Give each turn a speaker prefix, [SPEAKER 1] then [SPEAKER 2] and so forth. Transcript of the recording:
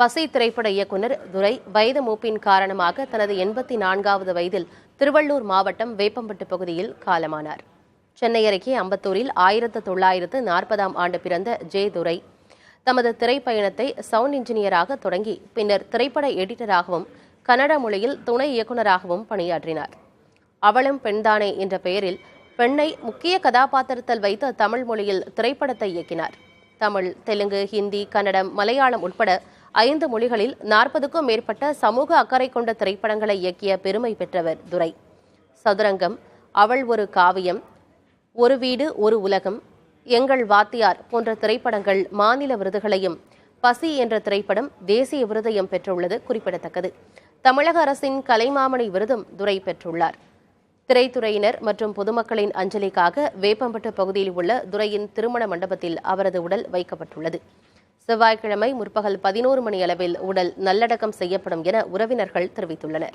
[SPEAKER 1] பசி திரைப்பட இயக்குநர் துரை வயது மூப்பின் காரணமாக தனது 84வது வயதில் திருவள்ளூர் மாவட்டம் வேப்பம்பட்டு பகுதியில் காலமானார். சென்னை அருகே அம்பத்தூரில் 1940ஆம் ஆண்டு பிறந்த துரை தமது திரைப்பயணத்தை சவுண்ட் இன்ஜினியராக தொடங்கி பின்னர் திரைப்பட எடிட்டராகவும் கன்னட மொழியில் துணை இயக்குநராகவும் பணியாற்றினார். அவளும் பெண்தானே என்ற பெயரில் பெண்ணை முக்கிய கதாபாத்திரத்தில் வைத்து தமிழ் மொழியில் திரைப்படத்தை இயக்கினார். தமிழ், தெலுங்கு, ஹிந்தி, கன்னடம், மலையாளம் உட்பட 5 மொழிகளில் 40க்கும் மேற்பட்ட சமூக அக்கறை கொண்ட திரைப்படங்களை இயக்கிய பெருமை பெற்றவர் துரை. சதுரங்கம், அவள் ஒரு காவியம், ஒரு வீடு ஒரு உலகம், எங்கள் வாத்தியார் போன்ற திரைப்படங்கள் மாநில விருதுகளையும், பசி என்ற திரைப்படம் தேசிய விருதையும் பெற்றுள்ளது குறிப்பிடத்தக்கது. தமிழக அரசின் கலைமாமணி விருதும் துரை பெற்றுள்ளார். திரைத்துறையினர் மற்றும் பொதுமக்களின் அஞ்சலிக்காக வேப்பம்பட்டு பகுதியில் உள்ள துரையின் திருமண மண்டபத்தில் அவரது உடல் வைக்கப்பட்டுள்ளது. செவ்வாய்க்கிழமை முற்பகல் 11 மணி அளவில் உடல் நல்லடக்கம் செய்யப்படும் என உறவினர்கள் தெரிவித்துள்ளனர்.